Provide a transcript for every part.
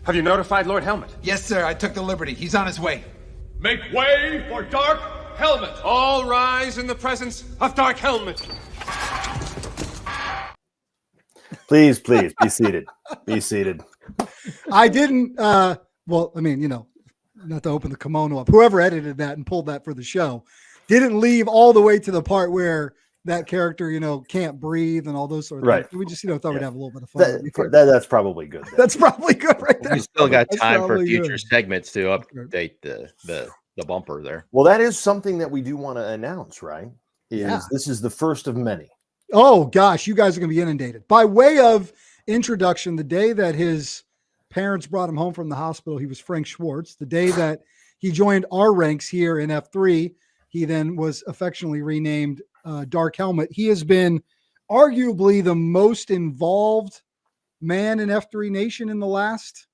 Have you notified Lord Helmet? Yes, sir. I took the liberty. He's on his way. Make way for Dark Helmet! All rise in the presence of Dark Helmet! Please, be seated. Be seated. I didn't, well, I mean, you know, not to open the kimono up. Whoever edited that and pulled that for the show didn't leave all the way to the part where that character, you know, can't breathe and all those sort of Right. things. We just, you know, thought we'd have a little bit of fun. That's probably good. That's probably good right there. We still got That's time for probably future good. segments to update the bumper there. Well, that is something that we do want to announce, right? This is the first of many. Oh gosh, you guys are going to be inundated. By way of introduction, the day that his parents brought him home from the hospital, he was Frank Schwartz. The day that he joined our ranks here in F3, he then was affectionately renamed Dark Helmet. He has been arguably the most involved man in F3 Nation in the last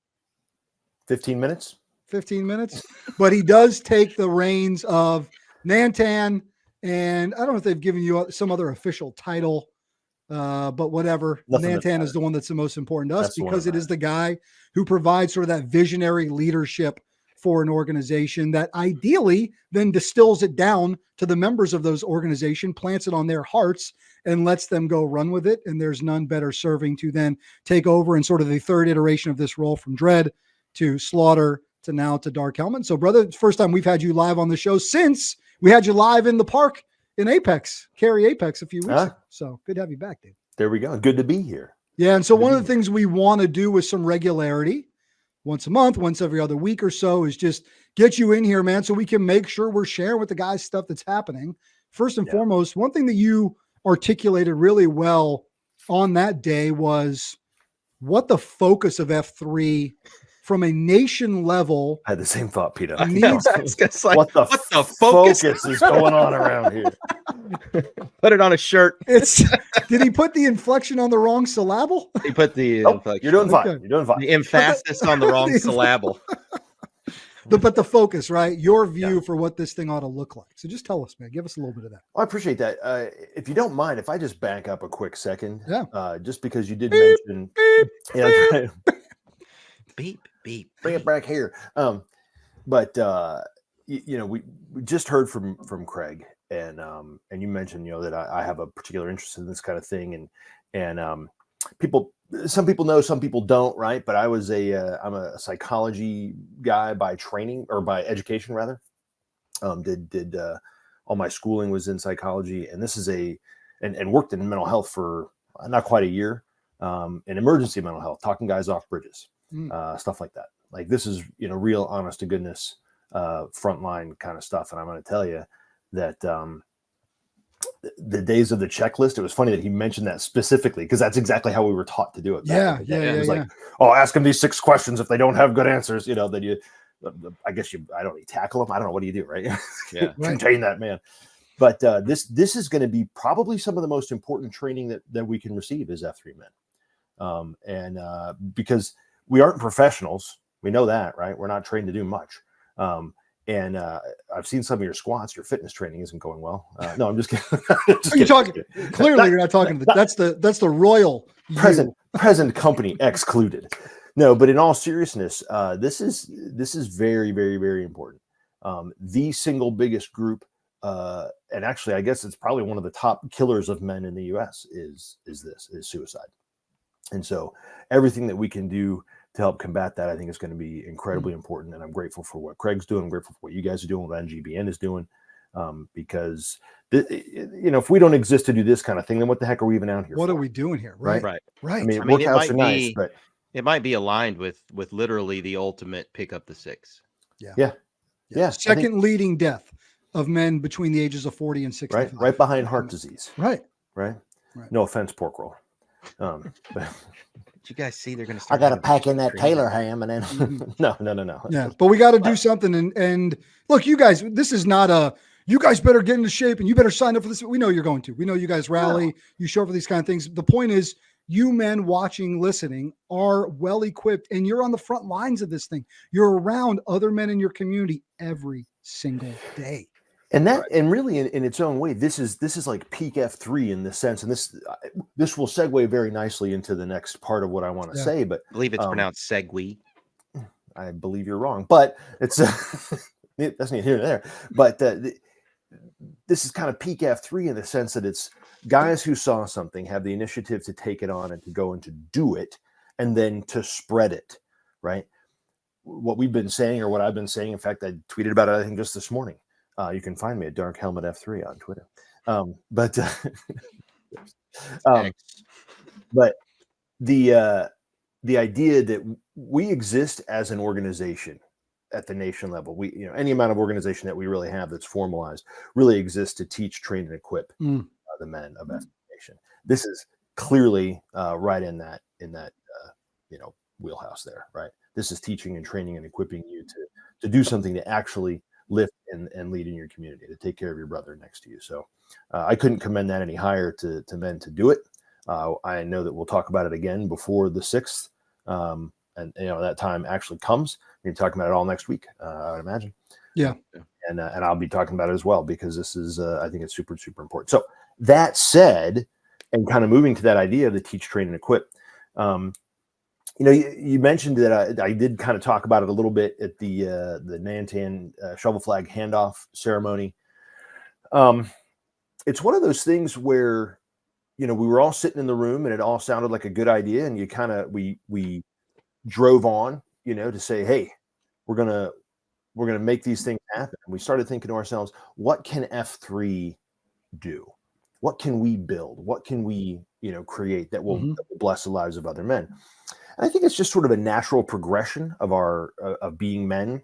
15 minutes. 15 minutes, but he does take the reins of Nantan, and I don't know if they've given you some other official title, but whatever. Nantan is the one that's the most important to us because it is the guy who provides sort of that visionary leadership for an organization that ideally then distills it down to the members of those organization, plants it on their hearts and lets them go run with it. And there's none better serving to then take over in sort of the third iteration of this role from Dread to Slaughter to now to Dark Helmet. So brother, it's the first time we've had you live on the show since we had you live in the park in Apex, Cary Apex a few weeks ago. So good to have you back, dude. There we go. Good to be here. Yeah. And so one of the things we want to do with some regularity, once a month, once every other week or so, is just get you in here, man, so we can make sure we're sharing with the guys stuff that's happening. First and foremost, one thing that you articulated really well on that day was what the focus of F3 from a nation level. I had the same thought, Peter. Needs, like, what the focus is going on around here? Put it on a shirt. It's did he put the inflection on the wrong syllable? He put the inflection. You're doing fine. Okay. You're doing fine. The emphasis on the wrong syllable. But the focus, right? Your view for what this thing ought to look like. So just tell us, man. Give us a little bit of that. I appreciate that. If you don't mind, if I just back up a quick second, just because you did mention, beep, beep, bring it back here. But you know, we just heard from Craig, and you mentioned, you know, that I have a particular interest in this kind of thing, and some people know, some people don't, right? But I'm a psychology guy by training, or by education rather. Did all my schooling was in psychology, and this is and worked in mental health for not quite a year, in emergency mental health, talking guys off bridges, stuff like that. Like, this is, you know, real honest to goodness, frontline kind of stuff. And I'm going to tell you that the days of the checklist, it was funny that he mentioned that specifically, because that's exactly how we were taught to do it. It was like, oh, ask them these 6 questions. If they don't have good answers, you know, then I don't really tackle them. I don't know. What do you do? Right. Yeah. Contain that man. But this is going to be probably some of the most important training that we can receive as F3 men. Because we aren't professionals, we know that, right? We're not trained to do much. I've seen some of your squats. Your fitness training isn't going well. No, I'm just kidding. You're talking. Clearly, you're not talking. That's the royal present company excluded. No, but in all seriousness, this is very, very, very important. The single biggest group, and actually, I guess it's probably one of the top killers of men in the U.S. is suicide. And so everything that we can do to help combat that, I think, is going to be incredibly important. And I'm grateful for what Craig's doing. I'm grateful for what you guys are doing, what NGBN is doing, because you know, if we don't exist to do this kind of thing, then what the heck are we even out here? What for? are we doing here? Right. I mean, workouts are nice, but it might be aligned with literally the ultimate pick up the 6. Yeah. Second leading death of men between the ages of 40 and 65. Right behind heart disease. Right. No offense, pork roll. Did you guys see they're going to start? I got to pack in that Taylor ham and then no. Yeah, but we got to do something. And look, you guys, this is not you guys better get into shape and you better sign up for this. We know you're going to. We know you guys rally. You show up for these kind of things. The point is, you men watching, listening are well equipped, and you're on the front lines of this thing. You're around other men in your community every single day. And and really in its own way, this is like peak F3 in this sense. And this will segue very nicely into the next part of what I want to say. But I believe it's pronounced segue. I believe you're wrong, but it's that's neither here nor there. But this is kind of peak F3 in the sense that it's guys who saw something have the initiative to take it on and to go and to do it, and then to spread it, right? What we've been saying, or what I've been saying, in fact, I tweeted about it, I think, just this morning. You can find me at Dark Helmet F3 on Twitter. But the idea that we exist as an organization at the nation level, we, you know, any amount of organization that we really have that's formalized really exists to teach, train, and equip the men of F3 Nation. This is clearly right in that you know, wheelhouse there, right? This is teaching and training and equipping you to do something to actually lift and lead in your community, to take care of your brother next to you. So I couldn't commend that any higher to men to do it. I know that we'll talk about it again before the 6th, and you know, that time actually comes. We're talking about it all next week, I would imagine. Yeah, and I'll be talking about it as well, because this is I think it's super, super important. So that said, and kind of moving to that idea of the teach, train, and equip. You know, you mentioned that I did kind of talk about it a little bit at the Nantan shovel flag handoff ceremony. It's one of those things where, you know, we were all sitting in the room and it all sounded like a good idea, and you kind of we drove on, you know, to say, hey, we're gonna make these things happen. And we started thinking to ourselves, what can F3 do? What can we build? What can we, you know, create that will bless the lives of other men? And I think it's just sort of a natural progression of our of being men,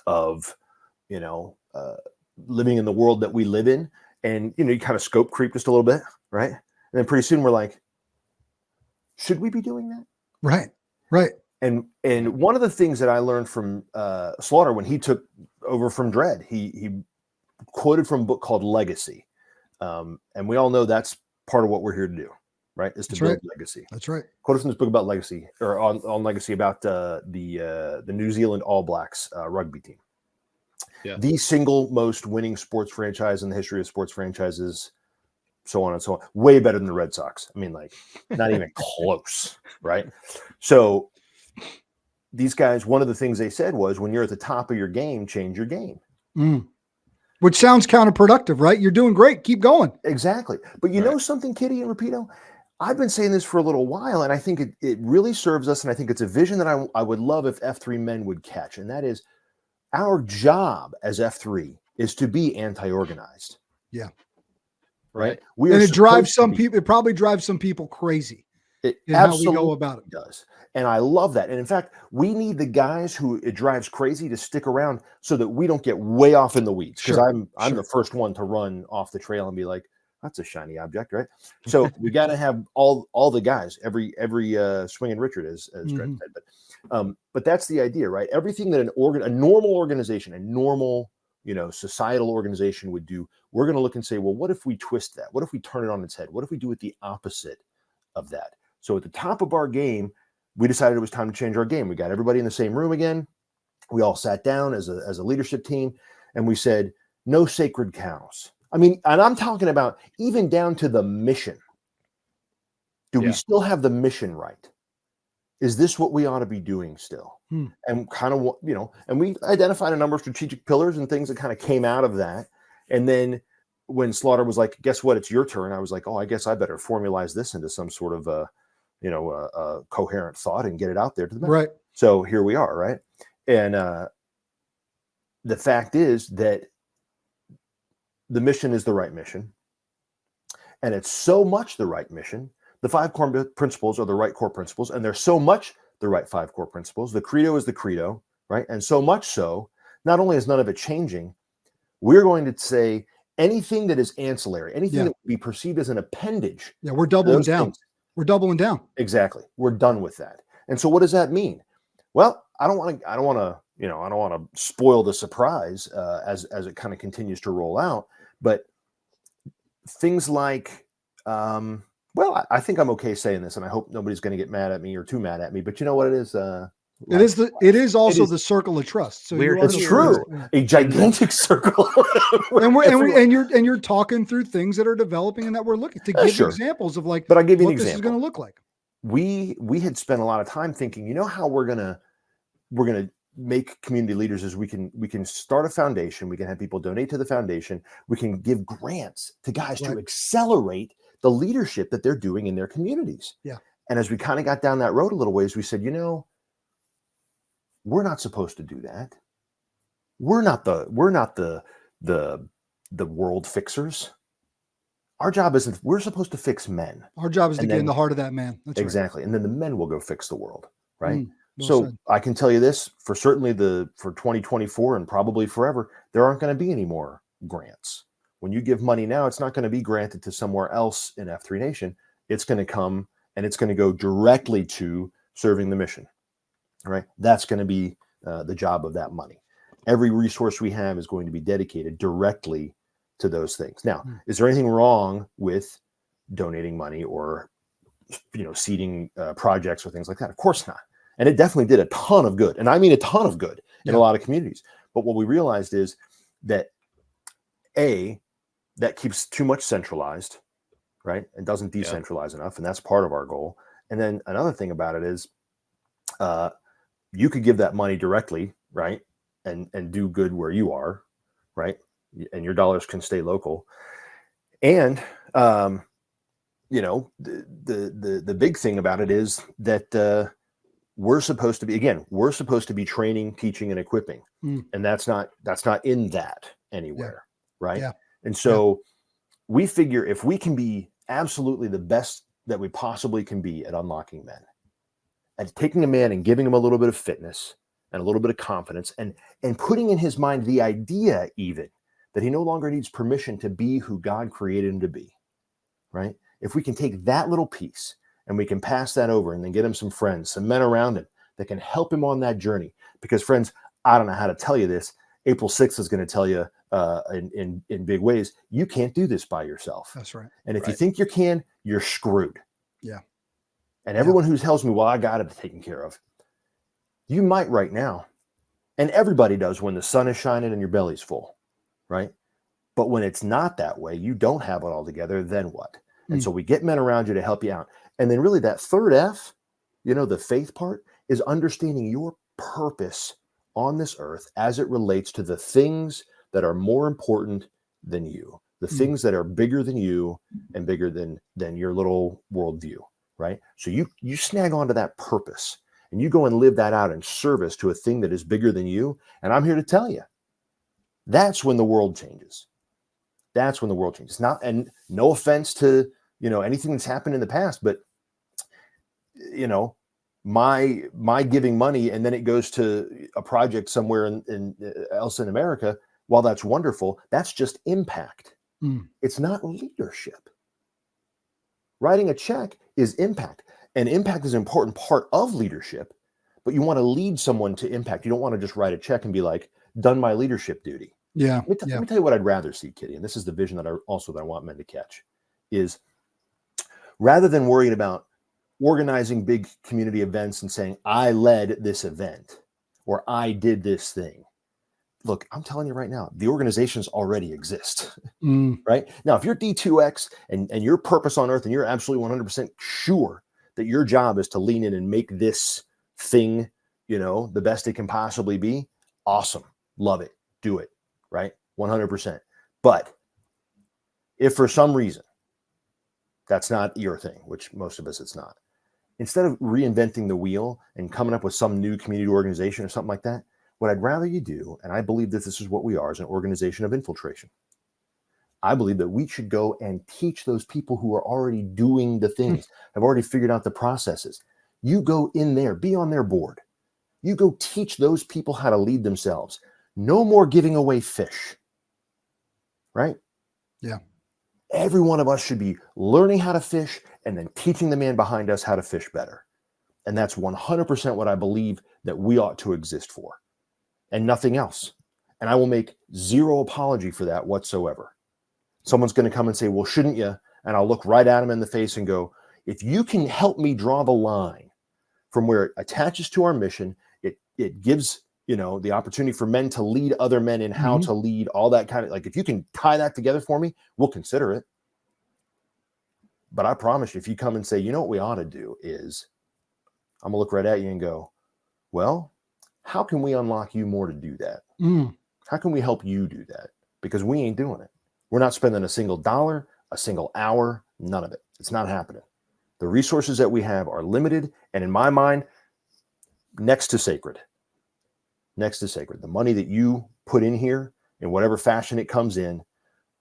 of, you know, living in the world that we live in. And, you know, you kind of scope creep just a little bit, right? And then pretty soon we're like, should we be doing that? Right. And one of the things that I learned from Slaughter when he took over from Dredd, he quoted from a book called Legacy. And we all know that's part of what we're here to do, right? Is to build legacy. That's right. Quoted from this book about legacy, or on legacy, about the New Zealand All Blacks rugby team. Yeah. The single most winning sports franchise in the history of sports franchises, so on and so on. Way better than the Red Sox. I mean, like, not even close, right? So these guys, one of the things they said was, when you're at the top of your game, change your game. Which sounds counterproductive, right? You're doing great. Keep going. Exactly. But you know something, Kitty and Rapido? I've been saying this for a little while, and I think it really serves us, and I think it's a vision that I would love if F3 men would catch, and that is, our job as F3 is to be anti-organized. Yeah. Right? And it drives some people, it probably drives some people crazy. It absolutely how we go about it. Does. And I love that. And in fact, we need the guys who it drives crazy to stick around so that we don't get way off in the weeds. Because I'm the first one to run off the trail and be like, that's a shiny object, right? So we got to have all the guys, every swinging Richard, as Dredd said. But that's the idea, right? Everything that a normal organization, a normal, you know, societal organization would do, we're going to look and say, well, what if we twist that? What if we turn it on its head? What if we do it the opposite of that? So at the top of our game, we decided it was time to change our game. We got everybody in the same room again. We all sat down as a leadership team, and we said, no sacred cows. I mean, and I'm talking about even down to the mission. Do we still have the mission right? Is this what we ought to be doing still? And kind of, you know, and we identified a number of strategic pillars and things that kind of came out of that. And then when Slaughter was like, guess what? It's your turn. I was like, oh, I guess I better formalize this into some sort of a coherent thought and get it out there to the men. Right. So here we are, right? And the fact is that the mission is the right mission. And it's so much the right mission. The 5 core principles are the right core principles, and they're so much the right 5 core principles. The credo is the credo, right? And so much so, not only is none of it changing, we're going to say anything that is ancillary, anything that would be perceived as an appendage. Yeah, we're doubling down. We're doubling down. Exactly. We're done with that. And so what does that mean? Well, I don't want to spoil the surprise as it kind of continues to roll out, but things like, well, I think I'm okay saying this, and I hope nobody's going to get mad at me or too mad at me, but you know what it is? It is also the circle of trust. So it's true. A gigantic circle. and you're talking through things that are developing and that we're looking to give examples of, like, but I'll give you an what example. This is going to look like. We had spent a lot of time thinking, you know how we're going to we're going to make community leaders is we can start a foundation. We can have people donate to the foundation. We can give grants to guys to accelerate the leadership that they're doing in their communities. Yeah. And as we kind of got down that road a little ways, we said, we're not supposed to do that. We're not the world fixers. Our job isn't, we're supposed to fix men. Our job is to And get in then- the heart of that man. That's exactly. And then the men will go fix the world. Right. Mm, well so said. I can tell you this for certainly for 2024 and probably forever, there aren't going to be any more grants. When you give money now, it's not going to be granted to somewhere else in F3 Nation. It's going to come and it's going to go directly to serving the mission. Right. That's going to be the job of that money. Every resource we have is going to be dedicated directly to those things. Now, is there anything wrong with donating money or, seeding projects or things like that? Of course not. And it definitely did a ton of good. And I mean a ton of good in a lot of communities. But what we realized is that that keeps too much centralized, right? And doesn't decentralize enough. And that's part of our goal. And then another thing about it is you could give that money directly, right? And do good where you are, right? And your dollars can stay local. And, the big thing about it is that we're supposed to be training, teaching, and equipping. And that's not in that anywhere. Right. Yeah. And so we figure if we can be absolutely the best that we possibly can be at unlocking men, at taking a man and giving him a little bit of fitness and a little bit of confidence and putting in his mind the idea even that he no longer needs permission to be who God created him to be. Right. If we can take that little piece and we can pass that over and then get him some friends, some men around him that can help him on that journey. Because friends, I don't know how to tell you this. April 6th is going to tell you in big ways, you can't do this by yourself. That's right. And if you think you can, you're screwed. Yeah. And everyone who tells me, well, I got it taken care of. You might right now. And everybody does when the sun is shining and your belly's full. Right. But when it's not that way, you don't have it all together, then what? And so we get men around you to help you out. And then really that third F, the faith part is understanding your purpose on this earth as it relates to the things that are more important than you, the things that are bigger than you and bigger than your little worldview, right? So you snag onto that purpose and you go and live that out in service to a thing that is bigger than you. And I'm here to tell you, that's when the world changes. That's when the world changes. And no offense to, anything that's happened in the past, but my giving money and then it goes to a project somewhere else in America, while that's wonderful, that's just impact. It's not leadership. Writing a check is impact, and impact is an important part of leadership, but you want to lead someone to impact. You don't want to just write a check and be like, done my leadership duty. Yeah. Let me tell you what I'd rather see, Kitty, and this is the vision that I want men to catch, is rather than worrying about organizing big community events and saying, I led this event or I did this thing. Look, I'm telling you right now, the organizations already exist, right? Now, if you're D2X and your purpose on earth and you're absolutely 100% sure that your job is to lean in and make this thing, the best it can possibly be, awesome. Love it. Do it. Right? 100%. But if for some reason that's not your thing, which most of us it's not, instead of reinventing the wheel and coming up with some new community organization or something like that, what I'd rather you do, and I believe that this is what we are as an organization of infiltration, I believe that we should go and teach those people who are already doing the things, have already figured out the processes. You go in there, be on their board. You go teach those people how to lead themselves. No more giving away fish, right? Yeah. Every one of us should be learning how to fish and then teaching the man behind us how to fish better. And that's 100% what I believe that we ought to exist for and nothing else. And I will make zero apology for that whatsoever. Someone's going to come and say, well, shouldn't you? And I'll look right at him in the face and go, if you can help me draw the line from where it attaches to our mission, it gives the opportunity for men to lead other men in how to lead, all that kind of, like, if you can tie that together for me, we'll consider it. But I promise you, if you come and say, what we ought to do is, I'm gonna look right at you and go, well, How can we unlock you more to do that? Mm. How can we help you do that? Because we ain't doing it. We're not spending a single dollar, a single hour, none of it. It's not happening. The resources that we have are limited, and in my mind, next to sacred. Next to sacred. The money that you put in here, in whatever fashion it comes in,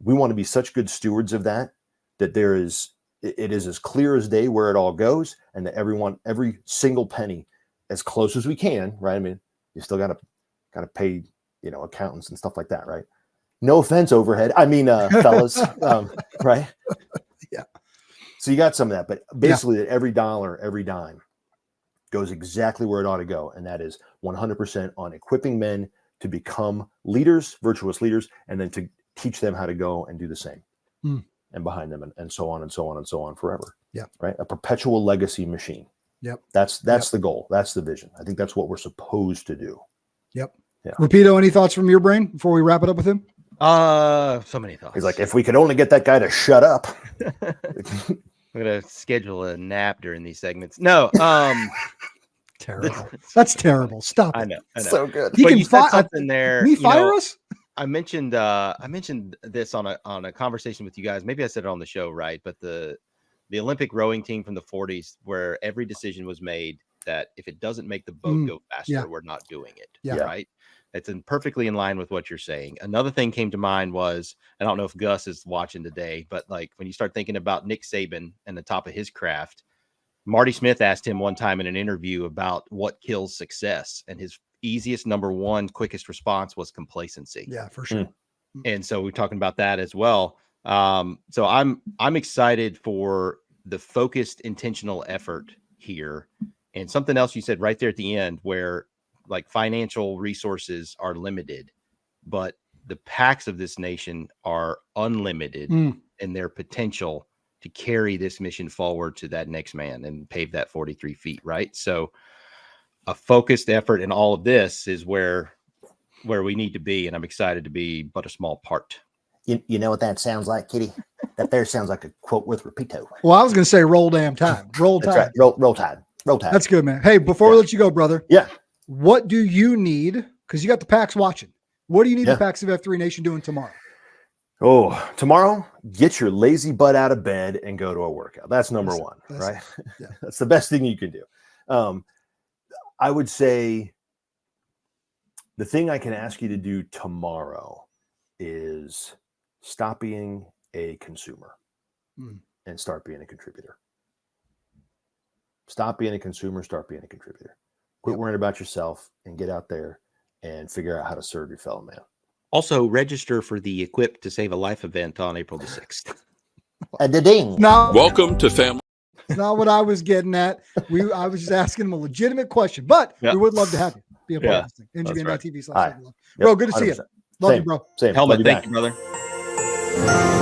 we want to be such good stewards of that it is as clear as day where it all goes, and that every single penny, as close as we can, right? I mean, you still got to pay, accountants and stuff like that, right? No offense, overhead. I mean, fellas, right? Yeah. So you got some of that, but basically that every dollar, every dime goes exactly where it ought to go. And that is 100% on equipping men to become leaders, virtuous leaders, and then to teach them how to go and do the same. And behind them and so on and so on and so on forever. Yeah. Right. A perpetual legacy machine. Yep. That's the goal. That's the vision. I think that's what we're supposed to do. Yep. Yeah. Rapido, any thoughts from your brain before we wrap it up with him? So many thoughts. He's like, if we could only get that guy to shut up. I'm gonna schedule a nap during these segments. No, terrible. That's terrible. Stop it. I know. So good. He But can you said fire. something there. Can he fire us? I mentioned this on a conversation with you guys. Maybe I said it on the show, right? But the Olympic rowing team from the 40s, where every decision was made that if it doesn't make the boat go faster, we're not doing it. Yeah. Right. It's perfectly in line with what you're saying. Another thing came to mind was, I don't know if Gus is watching today, but like when you start thinking about Nick Saban and the top of his craft, Marty Smith asked him one time in an interview about what kills success, and his easiest number one quickest response was complacency. Yeah, for sure. And so we're talking about that as well. So I'm excited for the focused intentional effort here. And something else you said right there at the end, where like financial resources are limited, but the PACs of this nation are unlimited in their potential to carry this mission forward to that next man and pave that 43 feet. Right. So a focused effort in all of this is where we need to be. And I'm excited to be but a small part. You know what that sounds like, Kitty? That there sounds like a quote with Rapido. Well, I was going to say roll damn tide. Roll tide. That's right. Roll tide. Roll tide. That's good, man. Hey, before we let you go, brother. Yeah. What do you need? Because you got the PACs watching. What do you need the PACs of F3 Nation doing tomorrow? Oh, tomorrow, get your lazy butt out of bed and go to a workout. That's number one, right? Yeah. That's the best thing you can do. I would say the thing I can ask you to do tomorrow is stop being a consumer and start being a contributor. Stop being a consumer, start being a contributor. Quit worrying about yourself and get out there and figure out how to serve your fellow man. Also, register for the Equip to Save a Life event on April the 6th. Ding. Welcome to family. Not what I was getting at. I was just asking him a legitimate question, but we would love to have you be a part of this thing. NGBN.TV/. Bro, good to see you. Love you, bro. Same. Helmet, Love you thank back. you, brother.